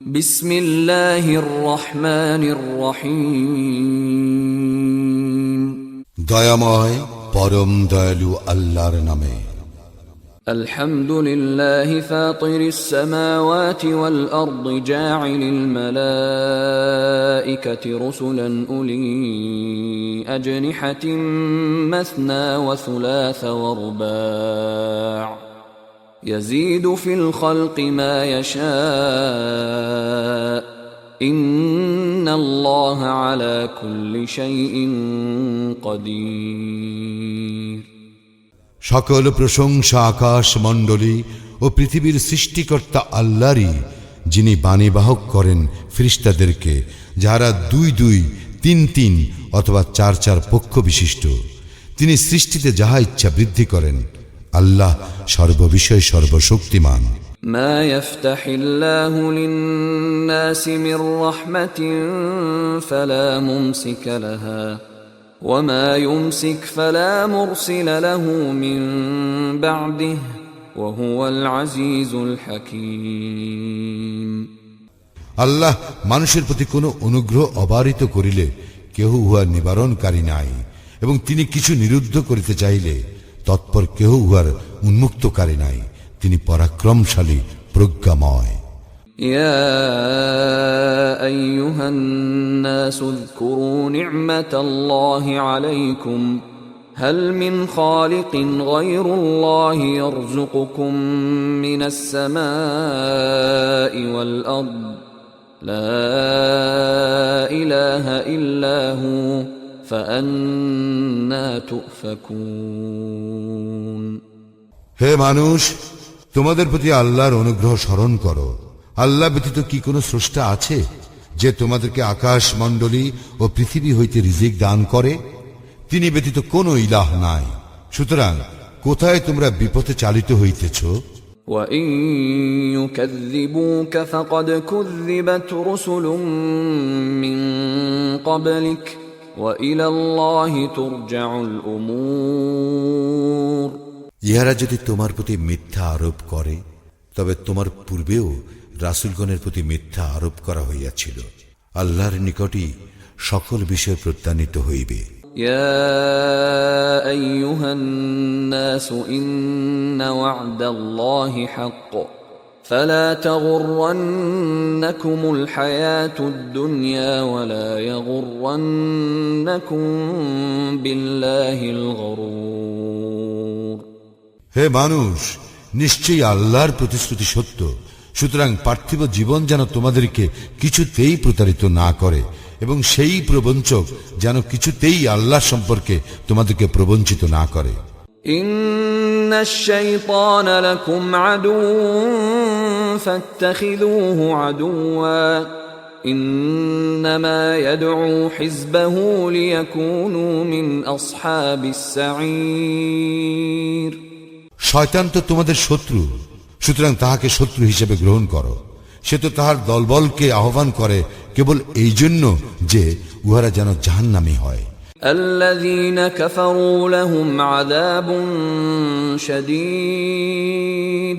বিসমিল্লাহির রহমানির রহিম। দয়াময় পরম দয়ালু আল্লাহর নামে। আলহামদুলিল্লাহি ফাতিরিস সামাওয়াতি ওয়াল আরদি জাইলিল মালাইকাতি রুসুলান উলি আজনিহাতিন মাসনা ওয়া সুলাসা ওয়া রুবা' يزيد في الخلق ما يشاء إن الله على كل شيء قدير। সকল প্রশংসা আকাশ মণ্ডলী ও পৃথিবীর সৃষ্টিকর্তা আল্লাহরই, যিনি বাণীবাহক করেন ফেরেশতাদেরকে, যারা 2-2, 3-3 অথবা 4-4 পক্ষ বিশিষ্ট। তিনি সৃষ্টিতে যাহা ইচ্ছা বৃদ্ধি করেন। আল্লাহ সর্ববিষয়ে সর্বশক্তিমান। মা ইফতাহিল্লাহু লিন-নাসি মির রাহমাতিন ফালা মুমসিকা লাহা ওয়া মা ইউমসিক ফালা মুরসিলা লাহু মিন বা'দিহি ওয়া হুয়াল আজিজুল হাকীম। আল্লাহ মানুষের প্রতি কোনো অনুগ্রহ অবারিত করিলে কেহ উহার নিবারণকারী নাই, এবং তিনি কিছু নিরুদ্ধ করিতে চাইলে তৎপর কেহ উহার উন্মুক্তকারী নাই। তিনি পরাক্রমশালী, প্রজ্ঞাময়। ইয়া আইয়ুহান নাসু যকুরু নি'মাতাল্লাহি আলাইকুম হাল মিন খালিকিন গায়রুল্লাহি ইয়ারযুকুকুম মিনাস সামাই ওয়াল আরদ লা ইলাহা ইল্লা হু فأنا تؤفكون। হে মানুষ, তোমাদের প্রতি আল্লাহর অনুগ্রহ স্মরণ করো। আল্লাহ ব্যতীত কি কোনো স্রষ্টা আছে যে তোমাদেরকে আকাশ মণ্ডলী ও পৃথিবী হইতে রিজিক দান করে? তিনি ব্যতীত কোনো ইলাহ নাই। সুতরাং কোথায় তোমরা বিপথে চালিত হইতেছ? وَإِن يُكَذِّبُوكَ فَقَدْ كُذِّبَتْ رُسُلٌ مِّن قَبْلِكَ وَإِلَى اللَّهِ تُرْجَعُ الْأُمُورُ। ইহারা যদি তোমার প্রতি মিথ্যা আরোপ করে, তবে তোমার পূর্বেও রাসূলগণের প্রতি মিথ্যা আরোপ করা হইয়াছিল। আল্লাহর নিকটই সকল বিষয় প্রত্যানীত হইবে। ইয়া আইয়ুহান নাসু ইন্না ওয়া'দাল্লাহি হাক্ক فلا تغرنكم الحياة الدنيا ولا يغرنكم بالله الغرور। হে মানুষ, নিশ্চয়ই আল্লাহর প্রতিশ্রুতি সত্য। সুতরাং পার্থিব জীবন যেন তোমাদেরকে কিছুতেই প্রতারিত না করে, এবং সেই প্রবঞ্চক যেন কিছুতেই আল্লাহ সম্পর্কে তোমাদেরকে প্রবঞ্চিত না করে। ইন্নাশ শাইতানা লাকুম আদুউন ফাত্তাখিযুহু আদুওয়া ইন্নামা ইয়াদউ হিজবাহু লিয়াকুনু মিন আসহাবিস সাঈর। শয়তান তো তোমাদের শত্রু, সুতরাং তাহাকে শত্রু হিসেবে গ্রহণ করো। সে তো তাহার দলবলকে আহ্বান করে কেবল এই জন্য যে উহারা যেন জাহান্নামী হয়। الذين كفروا لهم عذاب شديد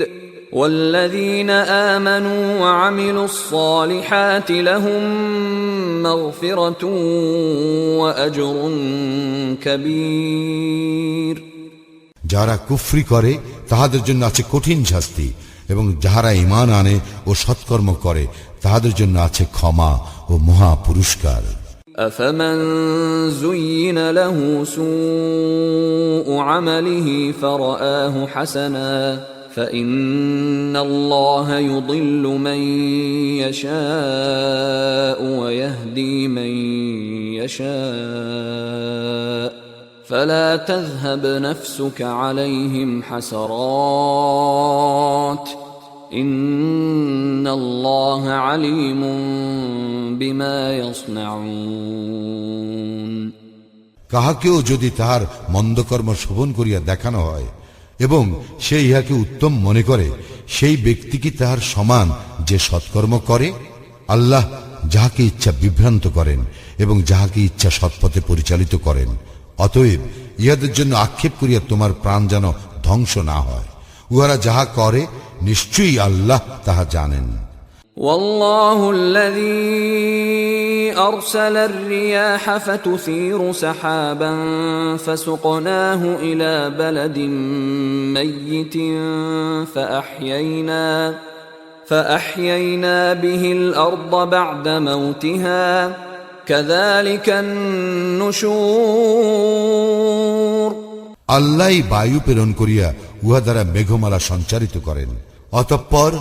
والذين آمنوا وعملوا الصالحات لهم مغفرة وأجر كبير। যারা কুফরি করে তাহাদের জন্য আছে কঠিন শাস্তি, এবং যাহারা ঈমান আনে ও সৎকর্ম করে তাহাদের জন্য আছে ক্ষমা ও মহা পুরস্কার। أفمن زين له سوء عمله فرآه حسنا فإن الله يضل من يشاء ويهدي من يشاء فلا تذهب نفسك عليهم حسرات ইন্নাল্লাহ আলিমুম বিমা ইয়াসনাউন। কাহাকেও যদি তাহার মন্দকর্ম শোভন করিয়া দেখানো হয় এবং সে ইহাকে উত্তম মনে করে, সেই ব্যক্তি কি তাহার সমান যে সৎকর্ম করে? আল্লাহ যাহাকে ইচ্ছা বিভ্রান্ত করেন এবং যাহাকে ইচ্ছা সৎপথে পরিচালিত করেন। অতএব ইহাদের জন্য আক্ষেপ করিয়া তোমার প্রাণ যেন ধ্বংস না হয়। উহারা যাহা করে নিশ্চয়ই আল্লাহ তাহা জানেন। والله الذي أرسل الرياح فتثير سحابا فسقناه إلى بلد ميت فأحيينا به الأرض بعد موتها كذلك النشور আল্লাহ বায়ু প্রেরণ করিয়া উহা দ্বারা মেঘমালা সঞ্চারিত করেন, অতঃপর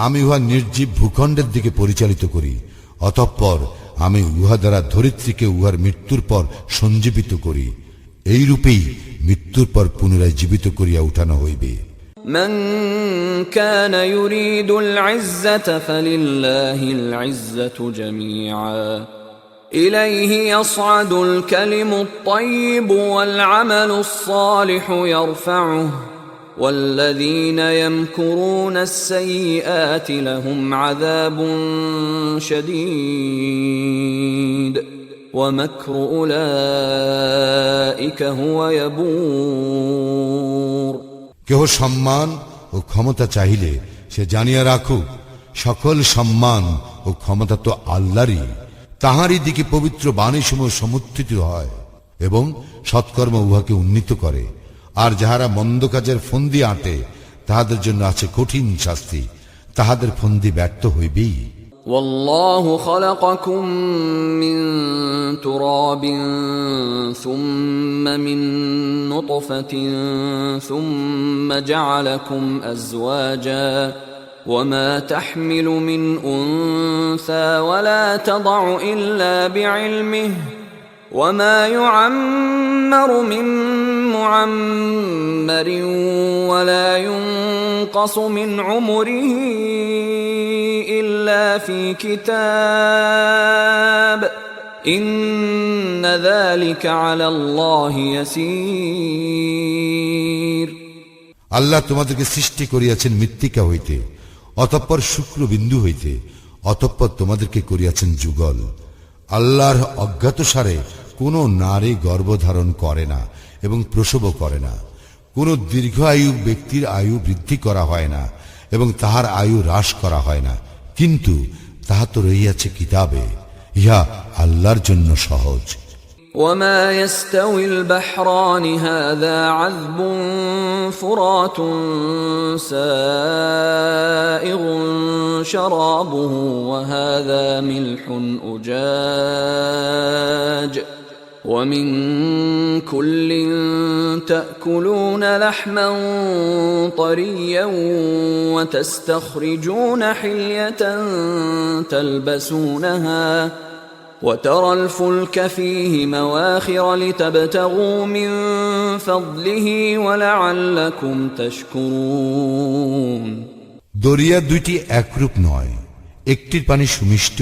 আমি উহা নির্জীব ভূখণ্ডের দিকে পরিচালিত করি, অতঃপর আমি উহা দ্বারা ধরিত্রীকে উহার মৃত্যুর পর সঞ্জীবিত করি। এই রূপেই মৃত্যুর পর পুনরায় জীবিত করিয়া উঠানো হইবে। من كان يريد العزة فلله العزة جميعا إليه يصعد الكلم الطيب والعمل الصالح يرفعه والذين يمكرون السيئات لهم عذاب شديد ومكر أولئك هو يبور কেহ সম্মান ও ক্ষমতা চাহিলে সে জানিয়া রাখুক, সকল সম্মান ও ক্ষমতা তো আল্লাহরই, তাহারই দিকে পবিত্র বাণীসমূহ সমুত্থিত হয় এবং সৎকর্ম উহাকে উন্নীত করে। আর যাহারা মন্দ কাজের ফন্দি আঁটে তাহাদের জন্য আছে কঠিন শাস্তি, তাহাদের ফন্দি ব্যর্থ হইবেই। والله خلقكم من تراب ثم من نطفة ثم جعلكم أزواجا وما تحمل من أنثى ولا تضع إلا بعلمه وما يعمر من معمر ولا ينقص من عمره إلا في كتاب إن ذلك على الله يسير আল্লাহ তোমাদেরকে সৃষ্টি করিয়াছেন মৃত্তিকা হইতে, অতঃপর শুক্রবিন্দু হইতে, অতঃপর তোমাদেরকে করিয়াছেন যুগল। আল্লাহর অজ্ঞাতসারে কোন নারী গর্ভধারণ করে না এবং প্রসবও করে না। কোন দীর্ঘ আয়ু ব্যক্তির আয়ু বৃদ্ধি করা হয় না এবং তাহার আয়ু হ্রাস করা হয় না, কিন্তু তাহা তো রহিয়াছে কিতাবে। ইহা আল্লাহর জন্য সহজ। وما يستوي البحران هذا عذب فرات سائغ شرابه وهذا ملح أجاج ومن كل تأكلون لحما طريا وتستخرجون حلية تلبسونها وترى الفلك فيه مواخر لتبتغوا من فضله ولعلكم تشكرون দরিয়া দুইটি একরূপ নয়, একটির পানি সুমিষ্ট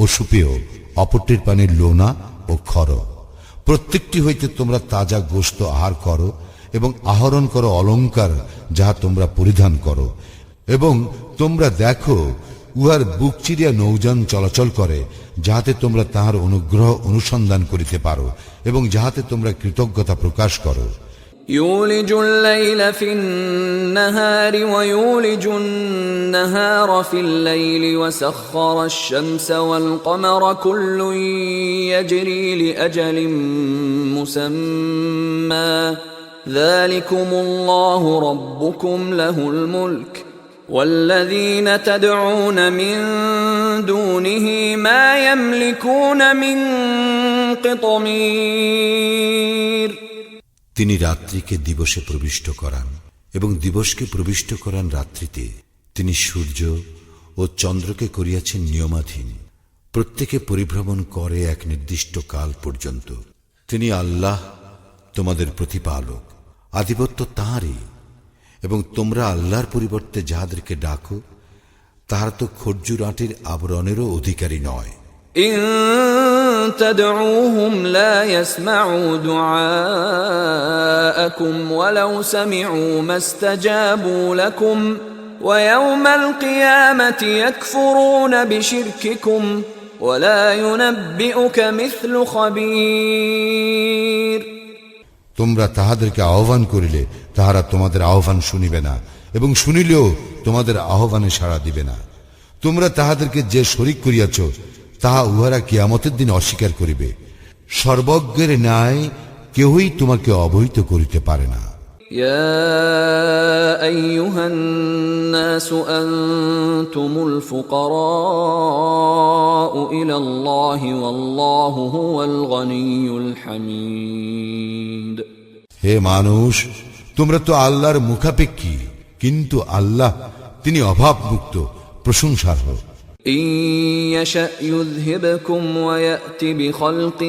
ও সুপেয়, অপরটির পানি লোনা ও খর। প্রত্যেকটি হইতে তোমরা তাজা গোশত আহার করো এবং আহরণ করো অলংকার যাহা তোমরা পরিধান করো, এবং তোমরা দেখো উহার বুক চিরিয়া নৌযান চলাচল করে, যাহাতে তোমরা তাহার অনুগ্রহ অনুসন্ধান করিতে পারো এবং যাহাতে তোমরা কৃতজ্ঞতা প্রকাশ করো। يولج الليل في النهار ويولج النهار في الليل وسخر الشمس والقمر كل يجري لأجل مسمى ذلكم الله ربكم له الملك والذين تدعون من دونه ما يملكون من قطمير তিনি রাত্রিকে দিবসে প্রবিষ্ট করান এবং দিবসকে প্রবিষ্ট করান রাত্রিতে। তিনি সূর্য ও চন্দ্রকে করিয়াছেন নিয়মাধীন, প্রত্যেকে পরিভ্রমণ করে এক নির্দিষ্ট কাল পর্যন্ত। তিনি আল্লাহ তোমাদের প্রতিপালক, আধিপত্য তাঁরই। এবং তোমরা আল্লাহর পরিবর্তে যাহাদেরকে ডাকো তাহারা তো খর্জুর আটির আবরণেরও অধিকারী নয়। إن تدعوهم لا يسمعوا دعاءكم ولو سمعوا ما استجابوا لكم ويوم القيامة يكفرون بشرككم ولا ينبئك مثل خبير তোমরা তাহাদেরকে আহ্বান করিলে তাহারা তোমাদের আহ্বান শুনিবে না এবং শুনিলেও তোমাদের আহ্বানে সাড়া দিবে না। তোমরা তাহাদেরকে যে শরীক করিয়াছ তাহা উহারা কিয়ামতের দিন অস্বীকার করিবে। সর্বজ্ঞের ন্যায় কেহই তোমাকে অবহিত করিতে পারে না। يا أيها الناس أنتم الفقراء إلى الله والله هو الغني الحميد। হে মানুষ, তোমরা তো আল্লাহর মুখাপেক্ষী, কিন্তু আল্লাহ তিনি অভাবমুক্ত, প্রশংসার্হ। إن يشأ يذهبكم ويأت بخلق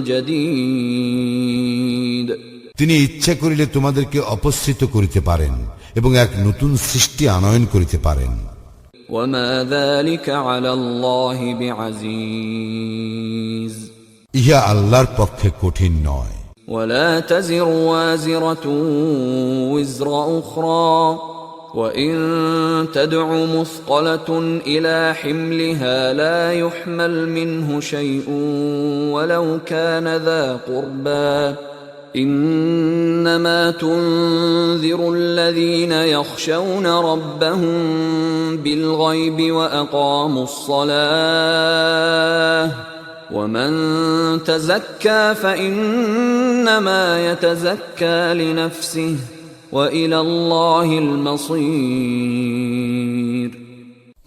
جديد। তিনি ইচ্ছা করিলে তোমাদেরকে অপসৃত করিতে পারেন এবং এক নতুন সৃষ্টি আনয়ন করিতে পারেন। وما ذلك على الله بعزيز। ইহা আল্লাহর পক্ষে কঠিন নয়। ولا تزر وازرة وزر أخرى وإن تدع مثقلة إلى حملها لا يحمل منه شيء ولو كان ذا قربى إنما تنذر الذين يخشون ربهم بالغيب وأقاموا الصلاة ومن تزكى فإنما يتزكى لنفسه وإلى الله المصير।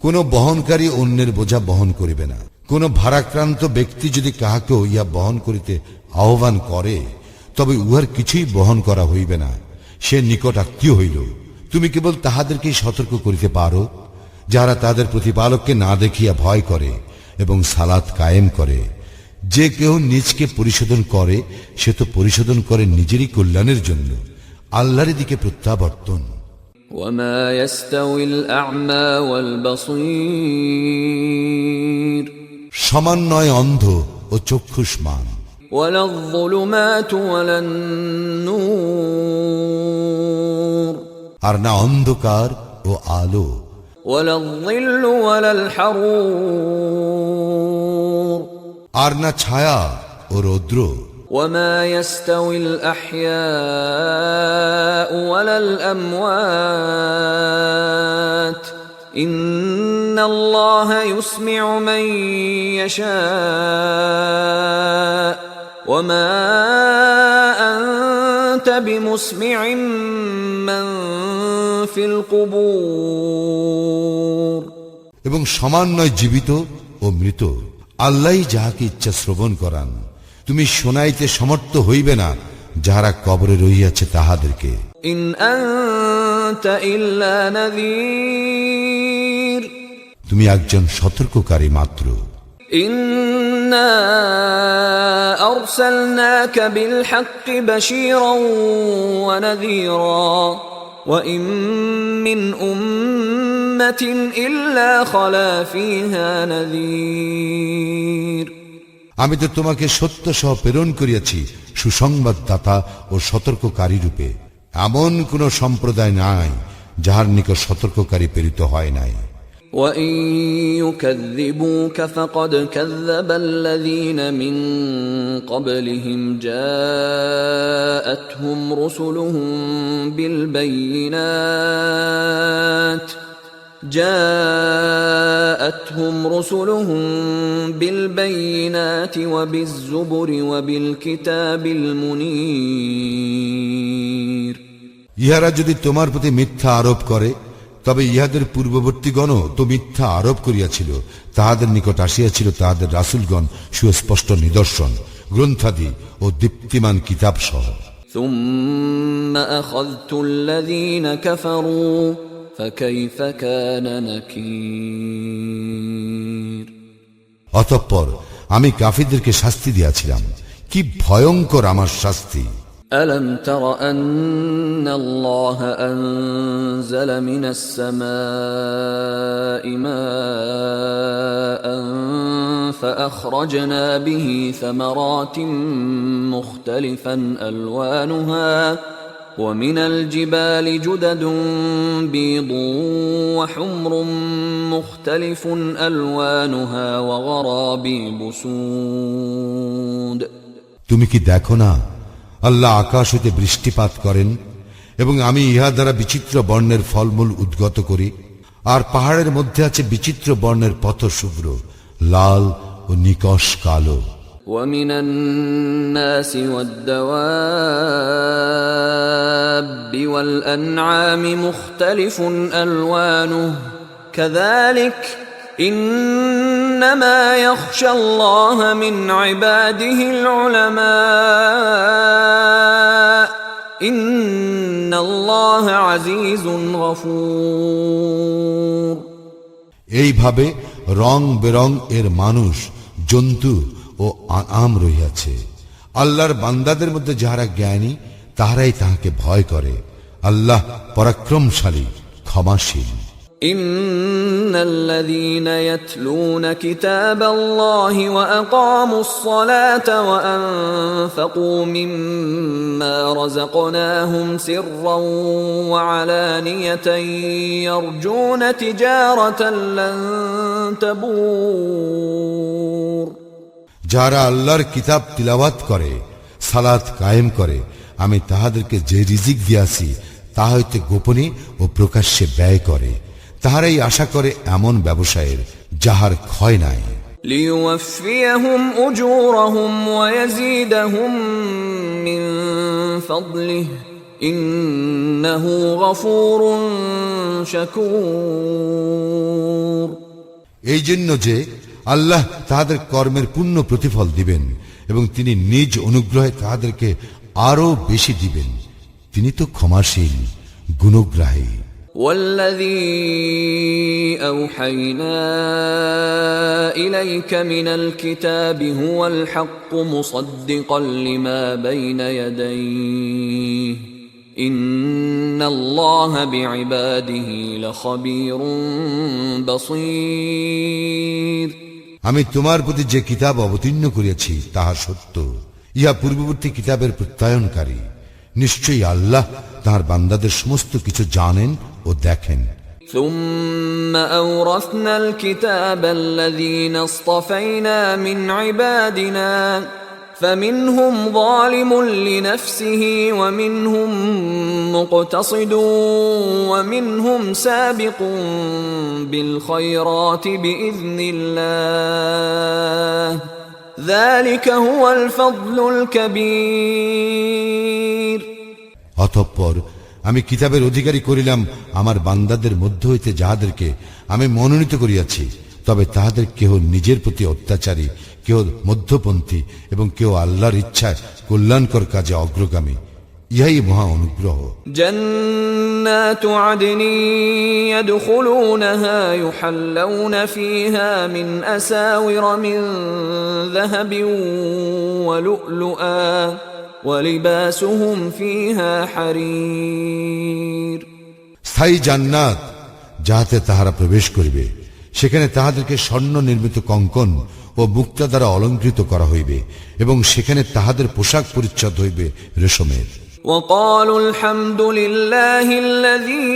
কোন বহনকারী অন্যের বোঝা বহন করিবে না। কোন ভারাক্রান্ত ব্যক্তি যদি কাহাকেও ইহা বহন করিতে আহ্বান করে তবে উহার কিছুই বহন করা হইবে না, সে নিকট আত্মীয় হইল। তুমি কেবল তাহাদেরকেই সতর্ক করিতে পারো যাহারা তাদের প্রতিপালককে না দেখিয়া ভয় করে এবং সালাত কায়েম করে। যে কেহ নিজকে পরিশোধন করে সে তো পরিশোধন করে নিজেরই কল্যাণের জন্য, আল্লাহর দিকে প্রত্যাবর্তন। وما يستوي الأعمى والبصير। সমান নয় অন্ধ ও চক্ষুষ্মান। ولا الظلمات ولا النور। আর না অন্ধকার ও আলো। ولا الظل ولا الحرور। আর না ছায়া ও রৌদ্র। وما يستوي الأحياء ولا الأموات إن الله يسمع من يشاء وما أنت بمسمع من في القبور। এবং সমান নয় জীবিত ও মৃত, আল্লাহই যাহাকে ইচ্ছা শ্রবণ করান। তুমি শোনাইতে সমর্থ হইবে না যাহারা কবরে রহিয়াছে তাহাদেরকে। ইন আনতা ইল্লা নাযীর। তুমি একজন সতর্ককারী মাত্র। ইন্না আরসালনাকা বিল হাক্কি বাশীরান ওয়া নাযীরা ওয়া ইন মিন উম্মাতিন ইল্লা খালা ফীহা নাযীর। আমি তো তোমাকে সত্য সহ প্রেরণ করিয়াছি সুসংবাদদাতা ও সতর্ককারী রূপে। এমন কোন সম্প্রদায় নাই যাহার নিকট সতর্ককারী প্রেরিত হয় নাই। وَإِن يُكَذِّبُوكَ فَقَدْ كَذَّبَ الَّذِينَ مِن قَبْلِهِمْ جَاءَتْهُمْ رُسُلُهُم بِالْبَيِّنَاتِ وَبِالزُّبُرِ وَبِالْكِتَابِ الْمُنِيرِ। ইহারা যদি তোমার প্রতি মিথ্যা আরোপ করে তবে ইহাদের পূর্ববর্তীগণও তো মিথ্যা আরোপ করিয়াছিল। তাহাদের নিকট আসিয়াছিল তাহাদের রাসূলগণ সুস্পষ্ট নিদর্শন, গ্রন্থাদি ও দীপ্তিমান কিতাব সহ। ثُمَّ أَخَذْتُ الَّذِينَ كَفَرُوا فَكَيْفَ كَانَ نَكِيرِ। অতঃপর আমি কাফিরদেরকে শাস্তি দিয়াছিলাম, কি ভয়ঙ্কর আমার শাস্তি। أَلَمْ تَرَ أَنَّ اللَّهَ أَنزَلَ مِنَ السَّمَاءِ مَاءً فَأَخْرَجْنَا بِهِ ثَمَرَاتٍ مُخْتَلِفًا أَلْوَانُهَا وَمِنَ الْجِبَالِ جُدَدٌ بِيضٌ وَحُمْرٌ مُخْتَلِفٌ أَلْوَانُهَا وَغَرَابِيبُ سُودٌ। তুমি কি দেখো না আল্লাহ আকাশ হইতে বৃষ্টিপাত করেন এবং আমি ইহা দ্বারা বিচিত্র বর্ণের ফলমূল উদ্গত করি, আর পাহাড়ের মধ্যে আছে বিচিত্র বর্ণের পথশুভ্র, লাল ও নিকষ কালো। ومن الناس والدواب والأنعام مختلف ألوانه كذلك إنما يخشى الله من عباده العلماء إن الله عزيز غفور। এইভাবে রং বেরং এর মানুষ, জন্তু ও আম রহিয়াছে। আল্লাহর বান্দাদের মধ্যে যাহারা জ্ঞানী তাহারাই তাহাকে ভয় করে। আল্লাহ পরাক্রমশালী, ক্ষমাশীল। ইন্নাল্লাযীনা ইয়াতলুনা কিতাবাল্লাহি ওয়া আকামুস সালাতা ওয়া আনফাকু মিম্মা রাযাকনাহুম সিররান ওয়া আলানিয়াতান ইয়ারজুনা তিজারাতান লান তাবুর। যারা আল্লাহর কিতাব তিলাওয়াত করে, সালাত কায়েম করে, আমি তাহাদেরকে যে রিজিক দিয়াছি তা হইতে গোপনে ও প্রকাশ্যে ব্যয় করে, তাহারাই আশা করে এমন ব্যবসায়ের যাহার ক্ষয় নাই। লিইউফিয়াহুম উজুরাহুম ওয়া ইয়াজিদাহুম মিন ফাদলিহি ইন্নাহু গফুরুন শাকুর। এই জন্য যে আল্লাহ তাহাদের কর্মের পূর্ণ প্রতিফল দিবেন এবং তিনি নিজ অনুগ্রহে তাহাদেরকে আরো বেশি দিবেন। তিনি তো ক্ষমাশীল, গুণগ্রাহী। والذي أوحينا إليك من الكتاب هو الحق مصدقا لما بين يديه إن الله بعباده لخبير بصير। আমি তোমার প্রতি যে কিতাব অবতীর্ণ করিয়াছি তাহা সত্য, ইহা পূর্ববর্তী কিতাবের প্রত্যয়নকারী। নিশ্চয়ই আল্লাহ তাহার বান্দাদের সমস্ত কিছু জানেন ও দেখেন। ثم أورثنا الكتاب الذين اصطفينا من عبادنا فمنهم ظالم لنفسه ومنهم مقتصد ومنهم سابق بالخيرات بإذن الله ذلك هو الفضل الكبير। অতঃপর আমি কিতাবের অধিকারী করিলাম আমার বান্দাদের মধ্য হইতে যাহাদেরকে আমি মনোনীত করিয়াছি, তবে তাহাদের কেহ নিজের প্রতি অত্যাচারী, কেহ মধ্যপন্থী এবং কেউ আল্লাহর ইচ্ছায় কল্যাণকর কাজে অগ্রগামী। ইহাই মহা অনুগ্রহ। জান্নাতু আদনি ইয়াদখুলুনহা ইউহাল্লাউনা ফীহা মিন আসাওির মিন যাহাবিন ওয়া লু'লুআ ওয়া লিবাসুহুম ফীহা হারীর। স্থায়ী জান্নাত যাহাতে তাহারা প্রবেশ করিবে, সেখানে তাহাদেরকে স্বর্ণ নির্মিত কঙ্কন ও মুক্তা দ্বারা অলঙ্কৃত করা হইবে এবং সেখানে তাহাদের পোশাক পরিচ্ছদ হইবে রেশমের। وقالوا الحمد لله الذي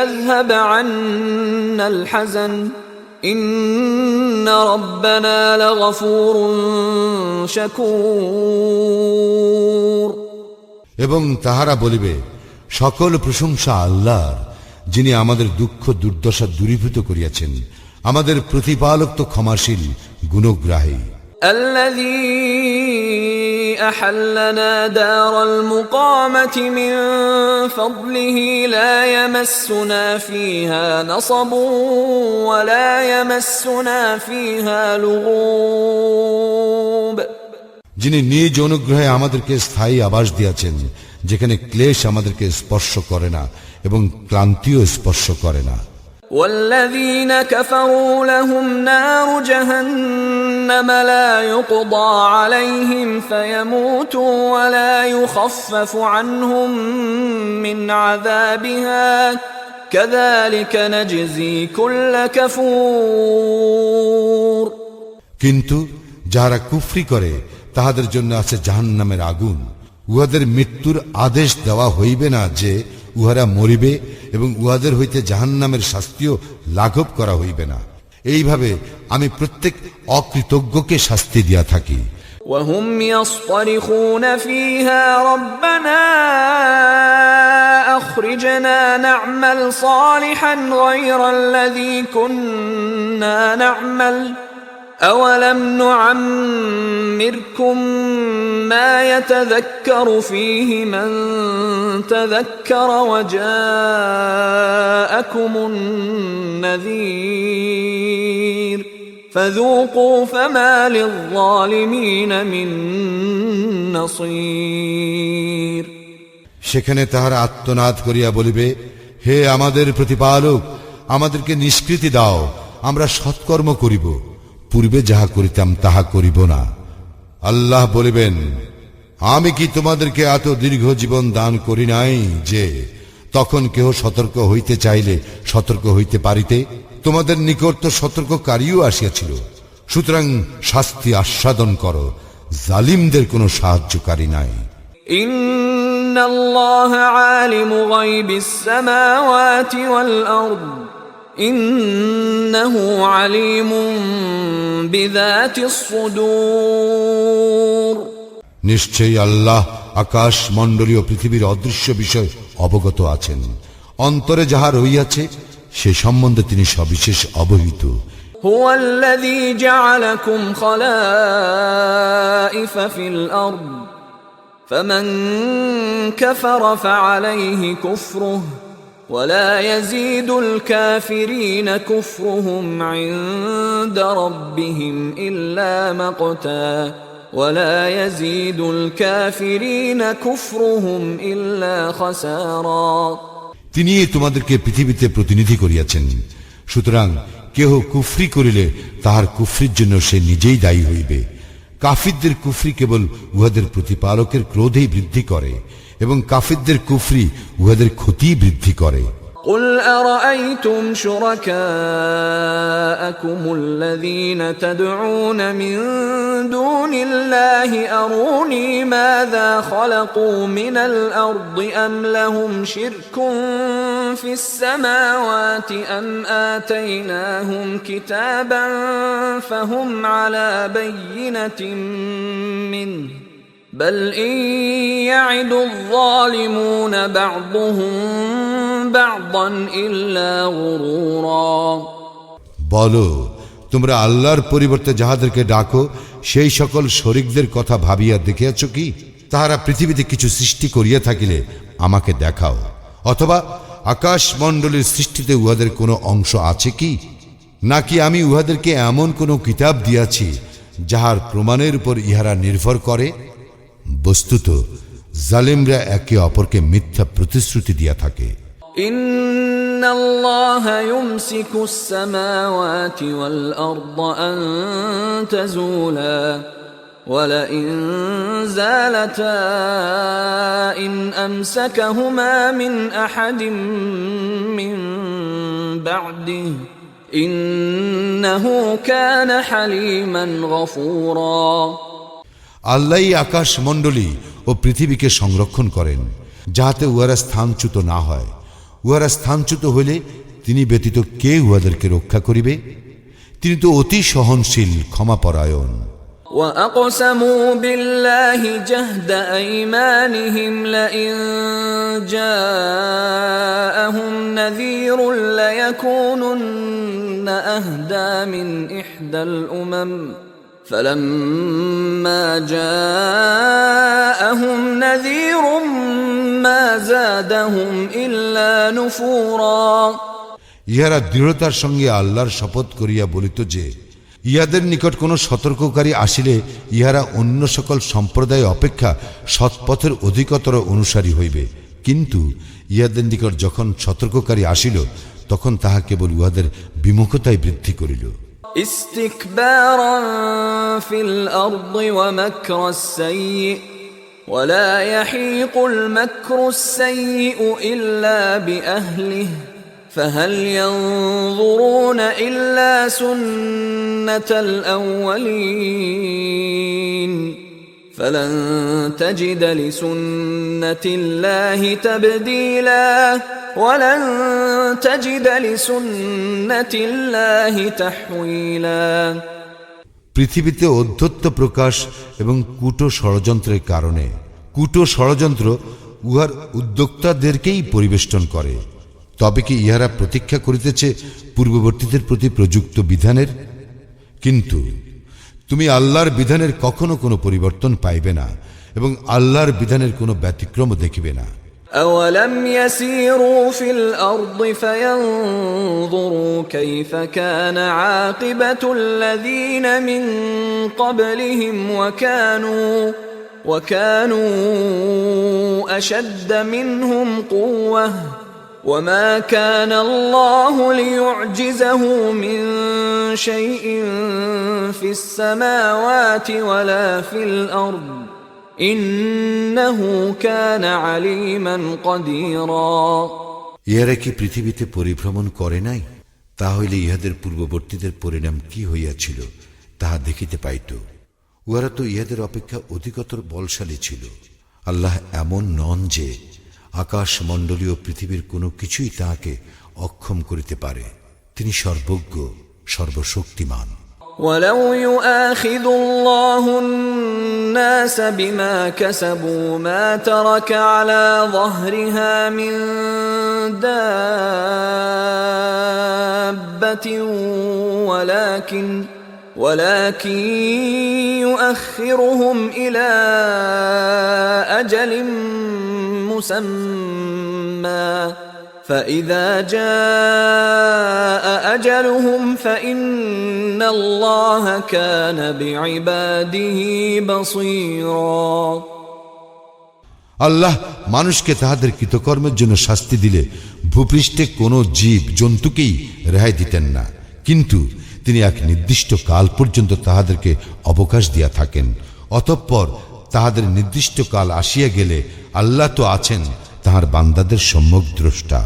أذهب عنا الحزن إن ربنا لغفور شكور। এবং তাহারা বলিবে, সকল প্রশংসা আল্লাহর, যিনি আমাদের দুঃখ দুর্দশা দূরীভূত করিয়াছেন। আমাদের প্রতিপালক তো ক্ষমাশীল, গুণগ্রাহী। الذي أحلنا دار المقامة من فضله لا يمسنا فيها نصب ولا يمسنا فيها لغوب। যিনি নিজ অনুগ্রহে আমাদেরকে স্থায়ী আবাস দিয়াছেন, যেখানে ক্লেশ আমাদেরকে স্পর্শ করে না এবং ক্লান্তিও স্পর্শ করে না। والذين كفروا لهم نار جهنم لا يقضى عليهم فيموتوا ولا يخفف عنهم من عذابها كذلك نجزي كل كفور। কিন্তু যারা কুফরি করে তাহাদের জন্য আছে জাহান্নামের আগুন। উহাদের মৃত্যুর আদেশ দেওয়া হইবে না যে উহারা মরিবে এবং উহাদের হইতে জাহান্নামের শাস্তিও লাঘব করা হইবে না। এইভাবে আমি প্রত্যেক অকৃতজ্ঞকে শাস্তি দিয়া থাকি। وهم يصطرخون فيها ربنا أخرجنا نعمل صالحا غير الذي كنا نعمل أولم نعمركم ما يتذكر فيه من تذكر وجاءكم النذير فذوقوا فما للظالمين من نصير। সেখানে তাহারা আত্মনাদ করিয়া বলিবে, হে আমাদের প্রতিপালক, আমাদেরকে নিষ্কৃতি দাও, আমরা সৎকর্ম করিব, পূর্বে যাহা করিতাম তাহা করিব না। আল্লাহ বলিবেন, আমি কি তোমাদেরকে এত দীর্ঘ জীবন দান করি নাই যে তখন কেহ সতর্ক হইতে চাইলে সতর্ক হইতে পারিতে? তোমাদের নিকট তো সতর্ককারীও আসিয়াছিল। সুতরাং শাস্তি আস্বাদন করো, জালিমদের কোনো সাহায্যকারী নাই। ইন্নাল্লাহ আলিমু গায়বিস সামাওয়াতি ওয়াল আরদ ইন্নাহু আলিমুম বিযাতিস সুদূর। নিশ্চয়ই আল্লাহ আকাশ মণ্ডলীয় পৃথিবীর অদৃশ্য বিষয় অবগত আছেন। অন্তরে যাহা রইয়াছে সে সম্বন্ধে তিনি সবিশেষ অবহিত। হুয়াল্লাযী জা'আলাকুম খালাইফা ফিল আরদ ফামান কাফারা ফা'আলাইহি কুফরুহু ওয়ালা ইয়াযীদুল কাফিরিনা কুফরুহুম 'ইনদা রাব্বিহিম ইল্লা মাকতা ওয়ালা ইয়াযীদুল কাফিরিনা কুফরুহুম ইল্লা খাসারা। তিনি তোমাদেরকে পৃথিবীতে প্রতিনিধি করিয়াছেন, সুতরাং কেহ কুফরি করিলে তাহার কুফরির জন্য সে নিজেই দায়ী হইবে। কাফিরদের কুফরি কেবল উহাদের প্রতিপালকের ক্রোধেই বৃদ্ধি করে এবং কাফিরদের কুফরি উহাদের ক্ষতি বৃদ্ধি করে। قل أرأيتم شركاءكم الذين تدعون من دون الله أروني ماذا خلقوا من الأرض أم لهم شرك في السماوات أم آتيناهم كتابا فهم على بينة منه بل إن يعد الظالمون بعضهم بعضا إلا غرورا। বলো, তোমরা আল্লাহর পরিবর্তে যাহাদেরকে ডাকো সেই সকল শরীকদের কথা ভাবিয়া দেখিয়াছ কি? তাহারা পৃথিবীতে কিছু সৃষ্টি করিয়া থাকিলে আমাকে দেখাও, অথবা আকাশ মণ্ডলীর সৃষ্টিতে উহাদের কোনো অংশ আছে কি? নাকি আমি উহাদেরকে এমন কোনো কিতাব দিয়াছি যাহার প্রমাণের উপর ইহারা নির্ভর করে? বস্তুত জালিমরা একে অপরকে মিথ্যা প্রতিশ্রুতি দিয়া থাকে। ইন্নাল্লাহ ইউমসিকুস সামাওয়াতি ওয়াল আরদ আন তাজুলা ওয়ালা ইন যালাতা ইন আমসাকাহুমা মিন আহাদিন মিন বা'দিহি ইন্নাহু কানা হালিমান গফুরা। আল্লাহই আকাশ মণ্ডলী ও পৃথিবীকে সংরক্ষণ করেন, যাহাতে উহারা স্থানচ্যুত না হয়। উহারা স্থানচ্যুত হইলে তিনি ব্যতীত কে উহাদেরকে রক্ষা করিবে? তিনি তো অতি সহনশীল, ক্ষমাপরায়ণ। وَأَقْسَمُوا بِاللَّهِ جَهْدَ أَيْمَانِهِمْ لَئِن جَاءَهُمْ نَذِيرٌ لَيَكُونُنَّ أَهْدَى مِنْ إِحْدَى الْأُمَمِ فَلَمَّا جَاءَهُمْ نَذِيرٌ مَا زَادَهُمْ إِلَّا نُفُورًا। ইহারা দৃঢ়তার সঙ্গে আল্লাহর শপথ করিয়া বলিত যে ইহাদের নিকট কোনো সতর্ককারী আসিলে ইহারা অন্য সকল সম্প্রদায় অপেক্ষা সৎপথের অধিকতর অনুসারী হইবে, কিন্তু ইহাদের নিকট যখন সতর্ককারী আসিল তখন তাহা কেবল উহাদের বিমুখতায় বৃদ্ধি করিল। ইস্তিকবারান ফিল আরদি ওয়া মাকরাস সাইয়্যি ওয়ালা ইয়াহিকুল মাকরুস সাইয়্যিউ ইল্লা বিআহলিহি فهل ينظرون إلا سنة الأولين فلن تجد لسنة الله تبديلا ولن تجد لسنة الله تحويلا। পৃথিবীতে অধ্যত্ব প্রকাশ এবং কূট ষড়যন্ত্রের কারণে কূট ষড়যন্ত্র উহার উদ্যোক্তাদেরকেই পরিবেষ্টন করে। তবে কি ইহারা প্রতীক্ষা করিতেছে পূর্ববর্তীদের প্রতি প্রযুক্ত বিধানের? কিন্তু তুমি আল্লাহর বিধানের কখনো কোনো পরিবর্তন পাইবে না এবং আল্লাহর বিধানের কোনো ব্যতিক্রমও দেখিবে না। أولم يسيروا في الأرض فينظروا كيف كان عاقبة الذين من قبلهم وكانوا أشد منهم قوة وما كان الله ليعجزه من شيء في السماوات ولا في الأرض ইন্নাহু কানা আলিমান কাদিরা। ইহারা কি পৃথিবীতে পরিভ্রমণ করে নাই? তাহলে ইহাদের পূর্ববর্তীদের পরিণাম কি হইয়াছিল তাহা দেখিতে পাইত। উহারা তো ইহাদের অপেক্ষা অধিকতর বলশালী ছিল। আল্লাহ এমন নন যে আকাশমণ্ডলীয় পৃথিবীর কোনো কিছুই তাহাকে অক্ষম করিতে পারে। তিনি সর্বজ্ঞ, সর্বশক্তিমান। ولو يؤاخذ الله الناس بما كسبوا ما ترك على ظهرها من دابة ولكن يؤخرهم إلى أجل مسمى فإذا جاء أجلهم فإن الله كان بعباده بصيرا। আল্লাহ মানুষকে তাহাদের কৃতকর্মের জন্য শাস্তি দিলে ভূপৃষ্ঠে কোনো জীব জন্তুকেই রেহাই দিতেন না, কিন্তু তিনি এক নির্দিষ্ট কাল পর্যন্ত তাহাদেরকে অবকাশ দিয়া থাকেন। অতঃপর তাহাদের নির্দিষ্ট কাল আসিয়া গেলে আল্লাহ তো আছেন তাহার বান্দাদের সম্যক দ্রষ্টা।